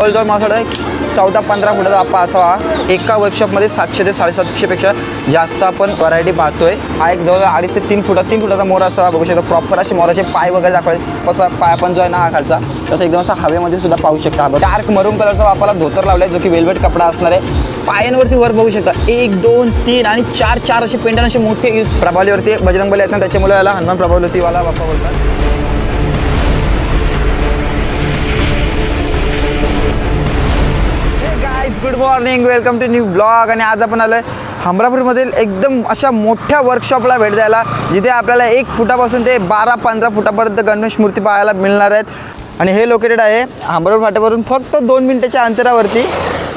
जवळजवळ मला वाटतं 14-15 फुटाचा बाप्पा असावा. एका वर्कशॉपमध्ये 700 ते 750 पेक्षा जास्त आपण व्हरायटी पाहतोय. हा एक जवळ 2.5 ते 3 फुटाचा मोर असावा. बघू शकता प्रॉपर असे मोराचे पाय वगैरे दाखवले. त्याचा पाय पण जो आहे ना हा खालचा तसं एकदम असा हवेमध्ये सुद्धा पाहू शकता. डार्क मरून कलरचा बाप्पाला धोतर लावलाय जो की वेलवेट कपडा असणार आहे. पायांवरती वर बघू शकता 1, 2, 3 आणि 4 असे पेंडन असे मोठे यूज. प्रभावलीवरती बजरंगबली आहेत ना त्याच्यामुळे याला हनुमान प्रभावलीवाला बाप्पा बोलतात. Good morning, welcome to new blog. आणि आज आपण आलोय हमरापूरमधील एकदम अशा मोठ्या वर्कशॉपला भेट द्यायला जिथे आपल्याला 1 फुटापासून ते 12-15 फुटापर्यंत गणेश मूर्ती पाहायला मिळणार आहेत. आणि हे लोकेटेड आहे हमरापूर फाट्यावरून फक्त 2 मिनिटाच्या अंतरावरती.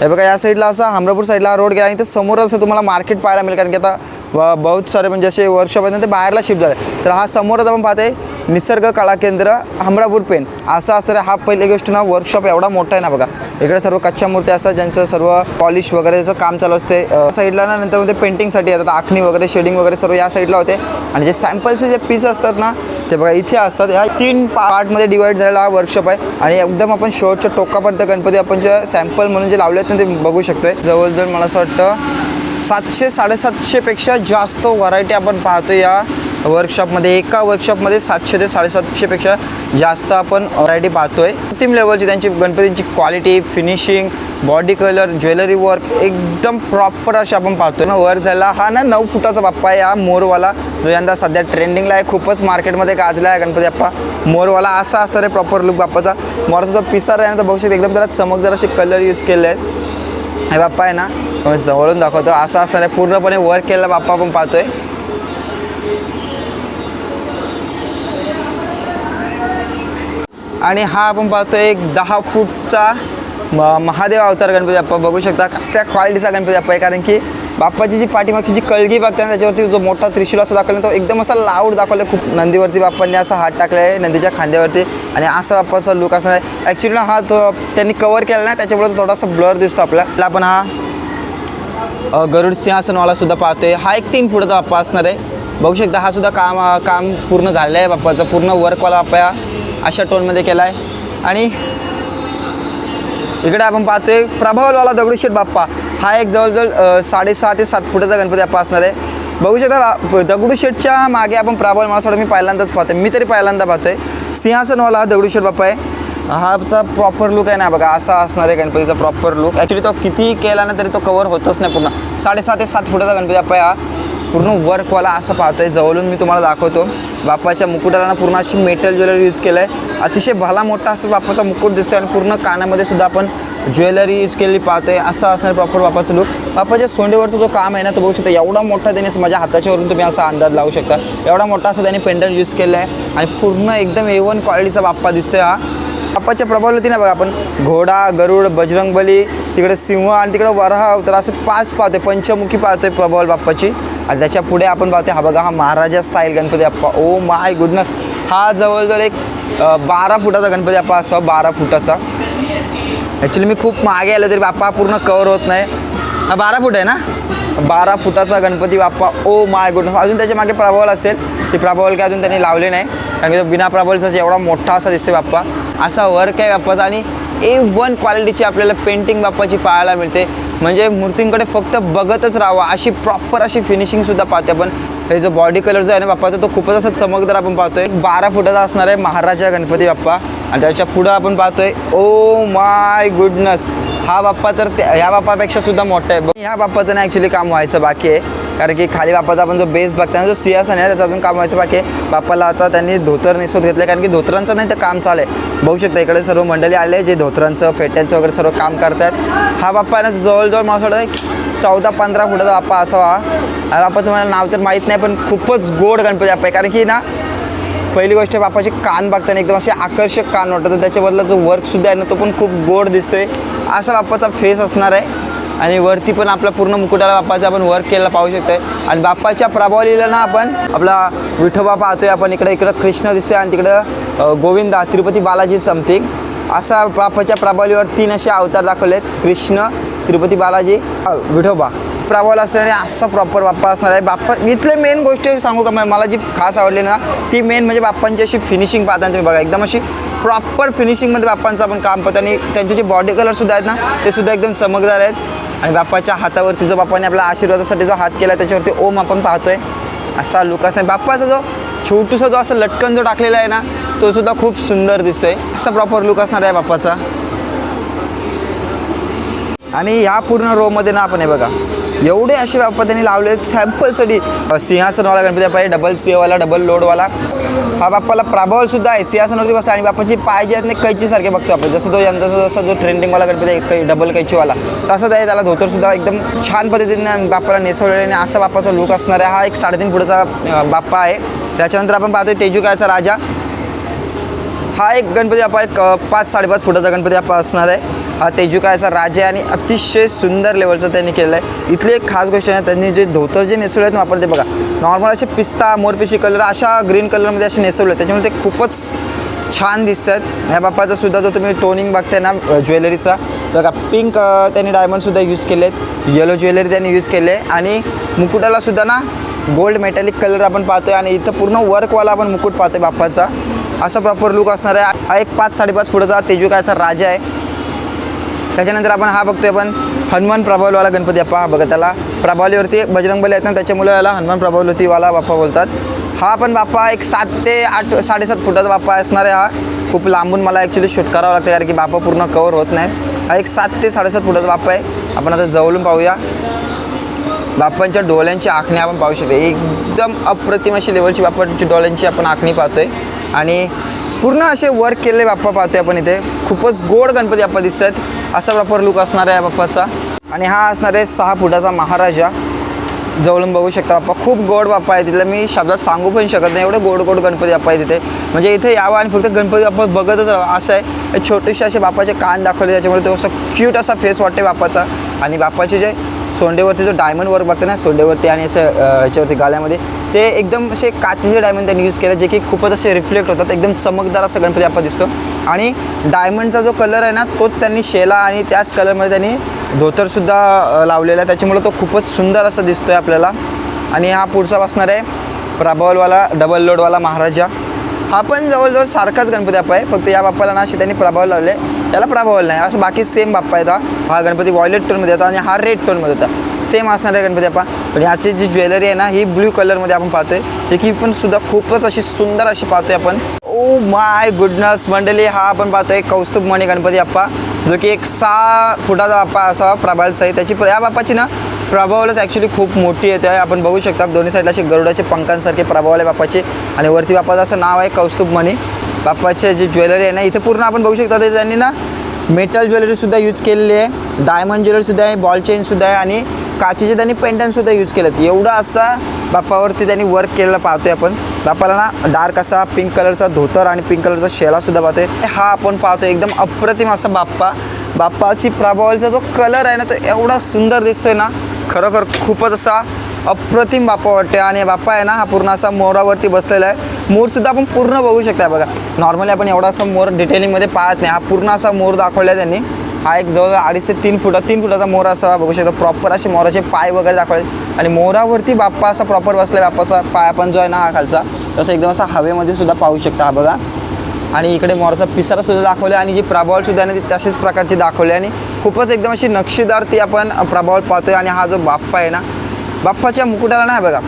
हे बघा या साईडला असा हमरापूर साईडला रोड गेला आणि तर समोर असं तुम्हाला मार्केट पाहायला मिळेल. कारण की आता बहुत सारे म्हणजे असे वर्कशॉप आहेत ते बाहेरला शिफ्ट झाले. तर हा समोरच आपण पाहतोय निसर्ग कला केंद्र हमरापूर पेन असं असतं. हा पहिली गोष्ट ना वर्कशॉप एवढा मोठा आहे ना बघा. इकडे सर्व कच्च्या मूर्त्या असतात ज्यांचं सर्व पॉलिश वगैरेचं काम चालू असते. साईडला ना नंतर मध्ये पेंटिंगसाठी येतात आखणी वगैरे शेडिंग वगैरे सर्व या साईडला होते. आणि जे सॅम्पलचे जे पीस असतात ना ते बघा इथे असतात. ह्या 3 पार्टमध्ये डिवाईड झालेला हा वर्कशॉप आहे. आणि एकदम आपण शेवटच्या टोकापर्यंत गणपती आपण जे सॅम्पल म्हणून जे लावले आहेत ना ते बघू शकतोय. जवळजवळ मला असं वाटतं 700-750 पेक्षा जास्त व्हरायटी आपण पाहतो या वर्कशॉपमध्ये. एका वर्कशॉपमध्ये 700 ते 750 पेक्षा जास्त आपण व्हरायटी पाहतोय. अंतिम लेवलची त्यांची गणपतींची quality, finishing, body colour, jewellery work एकदम प्रॉपर असे आपण पाहतोय ना. वर झाला हा ना 9 फुटाचा बाप्पा आहे हा मोरवाला जो यंदा सध्या ट्रेंडिंगला आहे. खूपच मार्केटमध्ये गाजला आहे गणपती बाप्पा मोरवाला. असा असणार आहे प्रॉपर लुक बाप्पाचा. मोराचा जो पिसार आहे ना तर बघू शकता एकदम त्याला चमकदार असे कलर यूज केले आहेत. हे बाप्पा आहे ना जवळून दाखवतो असा असणार आहे. पूर्णपणे वर्क केलेला बाप्पा आपण पाहतोय. आणि हा आपण पाहतोय एक 10 फूटचा महादेव अवतार गणपती बाप्पा. बघू शकता कसल्या क्वालिटीचा गणपती बाप्पा आहे. कारण की बाप्पाची जी पाठीमागची जी कळगी बघताना त्याच्यावरती जो मोठा त्रिशूल असं दाखवलं तो एकदम असा लाऊड दाखवला. खूप नंदीवरती बाप्पांनी असा हात टाकला आहे नंदीच्या खांद्यावरती. आणि असा बाप्पाचा लुक असणार आहे. ॲक्च्युली ना हा त्यांनी कवर केला नाही त्याच्यामुळे थोडासा ब्लर दिसतो आपल्याला. आपण हा गरुड सिंहासनवाला सुद्धा पाहतोय. हा एक 3 फुटाचा बाप्पा असणार आहे. बघू शकता हा सुद्धा काम पूर्ण झालेलं आहे बाप्पाचं. पूर्ण वर्कवाला बाप्पा अशा टोनमध्ये केला आहे. आणि इकडे आपण पाहतोय प्रभावलवाला दगडूशेठ बाप्पा. हा एक जवळजवळ 6.5 ते 7 फुटाचा गणपती बाप्पा असणार आहे. बघू शकता दगडूशेठच्या मागे आपण प्रभावल मला असं मी पहिल्यांदाच पाहतोय. मी तरी पहिल्यांदा पाहतोय. सिंहासनवाला हा दगडूशेठ बाप्पा आहे. हाचा प्रॉपर लुक आहे ना बघा असा असणार आहे गणपतीचा प्रॉपर लुक. ॲक्च्युली तो कितीही केला ना तरी तो कवर होतच नाही पूर्ण. 6.5 ते 7 फुटाचा गणपती बाप्पा आहे हा. पूर्ण वर्कवाला असं पाहतोय. जवळून मी तुम्हाला दाखवतो. बाप्पाच्या मुकुटाला ना पूर्ण अशी मेटल ज्वेलरी यूज केलं आहे. अतिशय भला मोठा असं बाप्पाचा मुकुट दिसतोय. आणि पूर्ण कानामध्ये सुद्धा आपण ज्वेलरी यूज केलेली पाहतोय. असं असणार प्रॉपर बाप्पाचं लुक. बाप्पाच्या सोंडेवरचं जो काम आहे ना तो बघू शकता एवढा मोठा त्याने माझ्या हाताच्यावरून तुम्ही असा अंदाज लावू शकता. एवढा मोठा असं त्याने पेंडंट यूज केलं आहे. आणि पूर्ण एकदम A1 क्वालिटीचा बाप्पा दिसतोय हा. बाप्पाच्या प्रभावलती ना बघा आपण घोडा, गरुड, बजरंगबली, तिकडे सिंह आणि तिकडे वराह अवतार असं 5 पाहतोय. पंचमुखी पाहतोय प्रभावल बाप्पाची. आणि त्याच्या पुढे आपण पाहतोय हा बघा हा महाराजा style Ganpati Bappa. Oh my goodness. हा जवळजवळ एक 12 फुटाचा गणपती बाप्पा असा 12 फुटाचा. ॲक्च्युली मी खूप मागे आलो तरी बाप्पा पूर्ण कवर होत नाही. हा 12 फूट आहे ना. 12 फुटाचा Ganpati Bappa. Oh my goodness. अजून त्याच्या मागे प्रभावल असेल. ती प्रभावल काय अजून त्यांनी लावले नाही. कारण की तो बिना प्रभावलचा एवढा मोठा असा दिसतोय बाप्पा. असा वर्क आहे बाप्पाचा. आणि A1 क्वालिटीची आपल्याला पेंटिंग बाप्पाची पाहायला मिळते. म्हणजे मूर्तींकडे फक्त बघतच राहावं अशी प्रॉपर अशी फिनिशिंगसुद्धा पाहते आपण. हे जो बॉडी कलर जो आहे ना बाप्पाचा तो खूपच असा चमकदार आपण पाहतोय. 12 फुटाचा असणार आहे महाराजा गणपती बाप्पा. आणि त्याच्या पुढं आपण पाहतोय ओ माय गुडनेस. हा बाप्पा तर ह्या बाप्पापेक्षा सुद्धा मोठा आहे. ह्या बाप्पाचं ना ॲक्च्युली काम व्हायचं बाकी आहे. कारण की खाली बाप्पाचा आपण जो बेस बघताना जो सिंहासन आहे त्याचं अजून काम व्हायचं बाकी आहे. बाप्पाला आता त्यांनी धोतर नेसवत घेतलं कारण की धोतरांचं नाही तर काम चालू आहे. बघू शकता इकडे सर्व मंडळी आले जे धोतरांचं फेट्यांचं वगैरे सर्व काम करतात. हा बाप्पा आहे ना जवळजवळ मला वाटतं 14-15 फुटाचा बाप्पा असावा. हा बाप्पाचं मला नाव तर माहीत नाही पण खूपच गोड गणपती बाप्पा आहे. कारण की ना पहिली गोष्ट बाप्पाचे कान बघताना एकदम असे आकर्षक कान वाटतं. त्याच्याबद्दल जो वर्कसुद्धा आहे ना तो पण खूप गोड दिसतोय. असा बाप्पाचा फेस असणार आहे. आणि वरती पण आपला पूर्ण मुकुटाला बाप्पाचा आपण वर्क केलेला पाहू शकतोय. आणि बाप्पाच्या प्रभावलीला ना आपण आपला विठोबा पाहतोय आपण. इकडं कृष्ण दिसतोय आणि तिकडं गोविंदा तिरुपती बालाजी समथिंग असा बाप्पाच्या प्रभावलीवर 3 असे अवतार दाखवलेत. कृष्ण, तिरुपती बालाजी, विठोबा. प्रभावला असणारे असा प्रॉपर बाप्पा असणार आहे. बाप्पा इथले मेन गोष्ट सांगू का मला जी खास आवडली ना ती मेन म्हणजे बाप्पांची अशी फिनिशिंग पाहताना तुम्ही बघा एकदम अशी प्रॉपर फिनिशिंगमध्ये बाप्पांचं आपण काम पाहतो आणि त्यांचे जे बॉडी कलरसुद्धा आहेत ना ते सुद्धा एकदम चमकदार आहेत. आणि बाप्पाच्या हातावरती जो बाप्पाने आपल्या आशीर्वादासाठी जो हात केला त्याच्यावरती ओम आपण पाहतोय असा लुक असणार. बाप्पाचा जो छोटूसा जो असं लटकन जो टाकलेला आहे ना तो सुद्धा खूप सुंदर दिसतोय. असा प्रॉपर लुक असणार आहे बाप्पाचा. आणि ह्या पूर्ण रोमध्ये ना आपण हे बघा एवढे असे बाप्पा त्यांनी लावले सॅम्पलसाठी. सिंहासनवाला गणपती बाप्पा आहे, डबल सीवाला, डबल लोडवाला. हा बाप्पाला प्रभावसुद्धा आहे, सिंहासनावरती बसला आणि बाप्पाची पाय जे आहेत ना कैचीसारखे बघतो आपण. जसं तो यंदाचा जसा जो ट्रेंडिंगवाला गणपती आहे डबल कैचीवाला तसंच आहे. त्याला धोतरसुद्धा एकदम छान पद्धतीने बाप्पाला नेसवलेलं आणि असा बाप्पाचा लुक असणार आहे. हा एक 3.5 फुटाचा बाप्पा आहे. त्याच्यानंतर आपण पाहतोय तेजुकाळचा राजा. हा एक गणपती बाप्पा एक 5-5.5 फुटाचा गणपती बाप्पा असणार आहे. हा तेजुकाळचा राजा आहे आणि अतिशय सुंदर लेवलचं त्यांनी केलेलं आहे. इथली एक खास गोष्ट आहे त्यांनी जे धोतर जे नेसवले आहेत वापरते बघा नॉर्मल असे पिस्ता मोरपिशी कलर अशा ग्रीन कलरमध्ये असे नेसवले त्याच्यामुळे ते खूपच छान दिसत आहेत. ह्या बाप्पाचा सुद्धा जो तुम्ही टोनिंग बघताय ना ज्वेलरीचा बघा पिंक त्यांनी डायमंडसुद्धा यूज केले आहेत, येलो ज्वेलरी त्यांनी यूज केले आहे आणि मुकुटालासुद्धा ना गोल्ड मेटॅलिक कलर आपण पाहतो आहे आणि इथं पूर्ण वर्कवाला आपण मुकुट पाहतो आहे बाप्पाचा. असा प्रॉपर लुक असणार आहे. हा एक 5-5.5 फुटाचा तेजुकाळचा राजा आहे. त्याच्यानंतर आपण हा बघतोय आपण हनुमान प्रभावलीवाला गणपती बाप्पा. हा बघा त्याला प्रभावलीवरती बजरंगबली आहेत ना त्याच्यामुळे याला हनुमान प्रभावलीवाला बाप्पा बोलतात. हा पण बाप्पा एक 7 ते 8 7.5 फुटाचा बाप्पा असणार आहे. हा खूप लांबून मला ॲक्च्युली शूट करावं लागतं कारण की बाप्पा पूर्ण कवर होत नाही. हा एक 7 ते 7.5 फुटाचा बाप्पा आहे. आपण आता जवळून पाहूया. बाप्पांच्या डोळ्यांची आखणी आपण पाहू शकतो. एकदम अप्रतिम अशी लेवलची बाप्पांची डोळ्यांची आपण आखणी पाहतोय आणि पूर्ण असे वर्क केलेले बाप्पा पाहतोय आपण इथे. खूपच गोड गणपती बाप्पा दिसत आहेत. असा प्रॉपर लुक असणार आहे बाप्पाचा. आणि हा असणार आहे 6 फुटाचा महाराजा. जवळून बघू शकता बाप्पा खूप गोड बाप्पा आहे. तिथलं मी शब्दात सांगू पण शकत नाही एवढे गोड गोड गणपती बाप्पा आहे तिथे. म्हणजे इथे यावं आणि फक्त गणपती बाप्पा बघतच राहावं असं आहे. छोटेसे असे बाप्पाचे कान दाखवले त्याच्यामुळे तो असं क्यूट असा फेस वाटते बाप्पाचा. आणि बाप्पाचे जे सोंडेवरती जो डायमंड वर्क बघते ना सोंडेवरती आणि असं याच्यावरती गाल्यामध्ये ते एकदम असे काचेचे डायमंड त्यांनी यूज केले जे की खूपच असे रिफ्लेक्ट होतात. एकदम चमकदार असा गणपती बाप्पा दिसतो. आणि डायमंडचा जो कलर आहे ना तोच त्यांनी शेला आणि त्याच कलरमध्ये त्यांनी धोतरसुद्धा लावलेला आहे त्याच्यामुळे तो खूपच सुंदर असं दिसतो आहे आपल्याला. आणि हा पुढचा बसणार आहे प्रभावलवाला डबल लोडवाला महाराजा. हा पण जवळजवळ सारखाच गणपती बाप्पा आहे फक्त या बाप्पाला ना अशी त्यांनी प्रभाव लावले त्याला प्रभावल नाही असं बाकी सेम बाप्पा येतात. हा गणपती व्हायलेट टोनमध्ये येतात आणि हा रेड टोनमध्ये होता सेम असणार आहे गणपती बाप्पा. पण ह्याची जी ज्वेलरी आहे ना ही ब्ल्यू कलरमध्ये आपण पाहतोय जे की पण सुद्धा खूपच अशी सुंदर अशी पाहतोय आपण. ओ माय गुडनेस मंडळी हा आपण पाहतोय कौस्तुभमणी गणपती बाप्पा जो की एक 6 फुटाचा बाप्पा असा प्रभावलसहित. त्याची या बाप्पाची ना प्रभावलच ॲक्च्युली खूप मोठी येते आपण बघू शकता. दोन्ही साईडला असे गरुडाचे पंखांसारखे प्रभावल आहे बाप्पाचे आणि वरती बाप्पाचं असं नाव आहे कौस्तुभमणी. बाप्पाचे जी ज्वेलरी आहे ना इथे पूर्ण आपण बघू शकता ते त्यांनी ना मेटल ज्वेलरीसुद्धा यूज केलेली आहे, डायमंड ज्वेलरीसुद्धा आहे, बॉल चेनसुद्धा आहे आणि काचेचे त्यांनी पेंडंटसुद्धा यूज केलेत. एवढा असा बाप्पावरती त्यांनी वर्क केलेलं पाहतोय आपण. बाप्पाला ना डार्क असा पिंक कलरचा धोतर आणि पिंक कलरचा शेलासुद्धा पाहतोय. हा आपण पाहतोय एकदम अप्रतिम असा बाप्पा. बाप्पाची प्रभावलचा जो कलर आहे ना तो एवढा सुंदर दिसतोय ना खरोखर खूपच असा अप्रतिम बाप्पा वाटते. आणि बाप्पा आहे ना हा पूर्ण असा मोरावरती बसलेला आहे. मोरसुद्धा आपण पूर्ण बघू शकता बघा. नॉर्मली आपण एवढा असा मोर डिटेलिंगमध्ये पाहत नाही. हा पूर्ण असा मोर दाखवला आहे त्यांनी. हा एक जवळ 2.5 ते 3 फुटाचा मोर असा बघू शकता. प्रॉपर असे मोराचे पाय वगैरे दाखवले आणि मोरावरती बाप्पा असा प्रॉपर बसला आहे. बाप्पाचा पाय आपण जो आहे ना हा खालचा तसं एकदम असा हवेमध्ये सुद्धा पाहू शकता हा बघा. आणि इकडे मोराचा पिसारासुद्धा दाखवले आणि जी प्रभावलसुद्धा आहे ना ती तशाच प्रकारची दाखवली आणि खूपच एकदम अशी नक्षीदार ती आपण प्रभावल पाहतोय. आणि हा जो बाप्पा आहे ना बाप्पाच्या मुकुटाला नाही बघा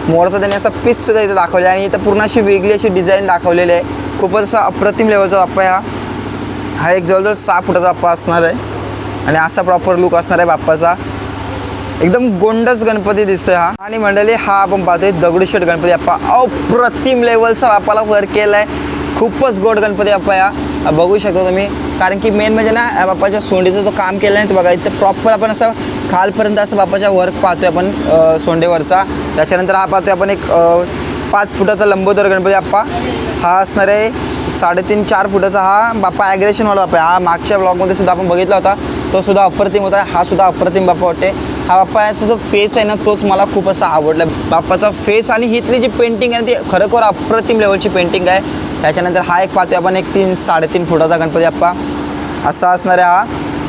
मोराचा त्यांनी असा पीससुद्धा इथं दाखवले आणि इथं पूर्ण अशी वेगळी अशी डिझाईन दाखवलेली आहे. खूपच असा अप्रतिम लेवलचा बाप्पा आहे हा एक जवळजवळ 6 फुटाचा बाप्पा असणार आहे आणि असा प्रॉपर लुक असणार आहे बाप्पाचा. एकदम गोंडस गणपती दिसतोय हा. आणि मंडळी हा आपण पाहतोय दगडूशेठ गणपती बाप्पा. अप्रतिम लेवलचा बाप्पाला वर्क केला आहे. खूपच गोड गणपती बाप्पा या बघू शकता तुम्ही. कारण की मेन म्हणजे ना या बाप्पाच्या सोंडीचा जो काम केला आहे ते बघा इथं प्रॉपर आपण असं खालपर्यंत असं बाप्पाच्या वर्क पाहतोय आपण सोंडेवरचा. त्याच्यानंतर हा पाहतोय आपण एक 5 फुटाचा लंबोदर गणपती बाप्पा. हा असणार आहे 3.5-4 फुटाचा हा बाप्पा ॲग्रेशनवाला बाप्पा. हा मागच्या ब्लॉगमध्ये सुद्धा आपण बघितला होता तो सुद्धा अप्रतिम होता. हा सुद्धा अप्रतिम बाप्पा वाटते. हा बाप्पाचा जो फेस आहे ना तोच मला खूप असा आवडला बाप्पाचा फेस. आणि इथली जी पेंटिंग आहे ती खरोखर अप्रतिम लेवलची पेंटिंग आहे. त्याच्यानंतर हा एक पाहतोय आपण एक 3-3.5 फुटाचा गणपती बाप्पा असा असणार आहे हा.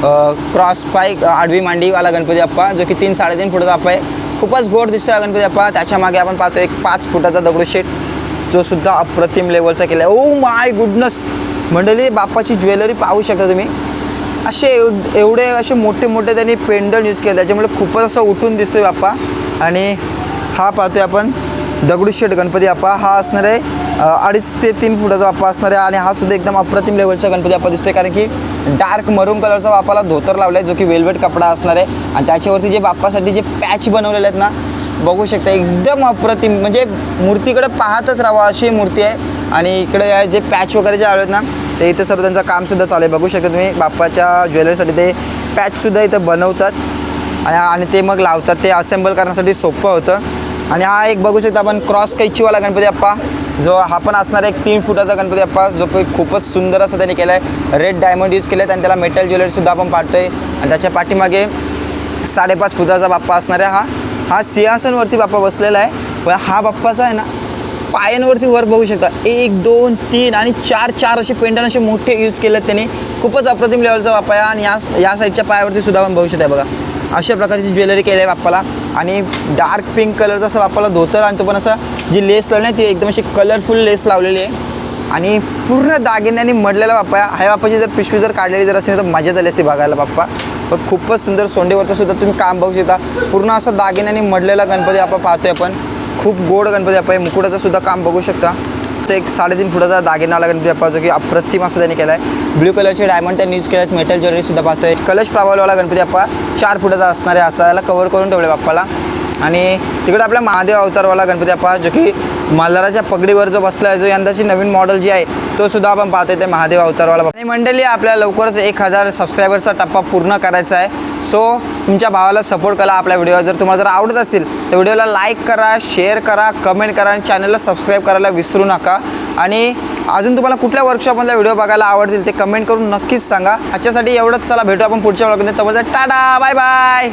क्रॉस पाय आडवी मांडीवाला गणपती बाप्पा, जो की 3-3.5 फुटाचा बाप्पा आहे. खूपच गोड दिसतो हा गणपती बाप्पा. त्याच्या मागे आपण पाहतो एक 5 फुटाचा दगडूशेठ, जो सुद्धा अप्रतिम लेवलचा केला आहे. ओ माय गुडनेस मंडळी, बाप्पाची ज्वेलरी पाहू शकता तुम्ही. असे एवढे असे मोठे मोठे त्यांनी पेंडल यूज केले, त्याच्यामुळे खूपच असं उठून दिसतोय बाप्पा. आणि हा पाहतोय आपण दगडूशेठ गणपती बाप्पा. हा असणार आहे 2.5 ते 3 फुटाचा बाप्पा असणार आहे. आणि हा सुद्धा एकदम अप्रतिम लेवलचा गणपती बाप्पा दिसतोय, कारण की डार्क मरून कलरचा बाप्पाला धोतर लावला आहे, जो की वेल्वेट कपडा असणार आहे. आणि त्याच्यावरती जे बाप्पासाठी जे पॅच बनवलेले आहेत ना, बघू शकता एकदम अप्रतिम, म्हणजे मूर्तीकडे पाहतच राहावं अशी मूर्ती आहे. आणि इकडे जे पॅच वगैरे जे लावलेत ना, ते इथं सर्व त्यांचं कामसुद्धा चालू आहे. बघू शकता तुम्ही, बाप्पाच्या ज्वेलरीसाठी ते पॅचसुद्धा इथं बनवतात आणि ते मग लावतात. ते असेंबल करण्यासाठी सोपं होतं. आणि हा एक बघू शकता आपण क्रॉस कैचीवाला गणपती बाप्पा, जो हा पण असणार एक 3 फुटाचा गणपती बाप्पा, जो खूपच सुंदर असं त्यांनी केला आहे. रेड डायमंड यूज केले आहेत आणि त्याला मेटल ज्वेलरीसुद्धा आपण पाहतोय. आणि त्याच्या पाठीमागे 5.5 फुटाचा बाप्पा असणार आहे. हा सिंहासनवरती बाप्पा बसलेला आहे. पण हा बाप्पाचा आहे ना, पायांवरती वर बघू शकता 1, 2, 3 आणि 4 असे पेंडन असे मोठे यूज केले आहेत त्यांनी. खूपच अप्रतिम लेवलचा बाप्पा आहे. आणि या साईडच्या पायावरती सुद्धा आपण बघू शकता बघा, अशा प्रकारची ज्वेलरी केली आहे बाप्पाला. आणि डार्क पिंक कलरचा असं बाप्पाला धोतर, आणि तो पण असं जी लेस लावली आहे ती एकदम अशी कलरफुल लेस लावलेली आहे. आणि पूर्ण दागिन्यांनी मडलेला बाप्पा आहे. ह्या बाप्पाची जर पिशवी जर काढलेली जर असेल तर मजा झाली असती बघायला बाप्पा. पण खूपच सुंदर सोंडेवरचं सुद्धा तुम्ही काम बघू शकता. पूर्ण असं दागिन्यांनी मडलेला गणपती बाप्पा पाहतोय आपण. खूप गोड गणपती बाप्पा आहे. मुकुटाचं सुद्धा काम बघू शकता. तर एक 3.5 फुटाचा दागिनावाला गणपती बाप्पा, जो की अप्रतिम असं त्यांनी केला आहे. ब्ल्यू कलरचे डायमंड त्यांनी यूज केले आहेत. मेटल ज्वेलरीसुद्धा पाहतोय. कलश प्राबलवाला गणपती बाप्पा 4 फुटाचा असणार आहे. असं याला कवर करून ठेवले बाप्पाला. आणि तिकडे आपला महादेव अवतारवाला गणपती बाप्पा, जो की मल्हाराच्या पगडीवर जो बसला आहे, जो यंदाची नवीन मॉडेल जी आहे तो सुद्धा आपण पाहतोय, ते महादेव अवतारवाला. आणि मंडळी, आपल्याला लवकरच 1000 सबस्क्रायबर्सचा टप्पा पूर्ण करायचा आहे. सो तुमच्या भावाला सपोर्ट करा आपल्या व्हिडिओ. जर तुम्हाला जर आवडत असेल तर व्हिडिओला लाईक करा, शेअर करा, कमेंट करा आणि चॅनलला सबस्क्राईब करायला विसरू नका. आणि अजून तुम्हाला कुठल्या वर्कशॉपमधला व्हिडिओ बघायला आवडतील ते कमेंट करून नक्कीच सांगा. आजच्यासाठी एवढंच. चला भेटू आपण पुढच्या व्लॉगमध्ये. तोपर्यंत टाटा, बाय बाय.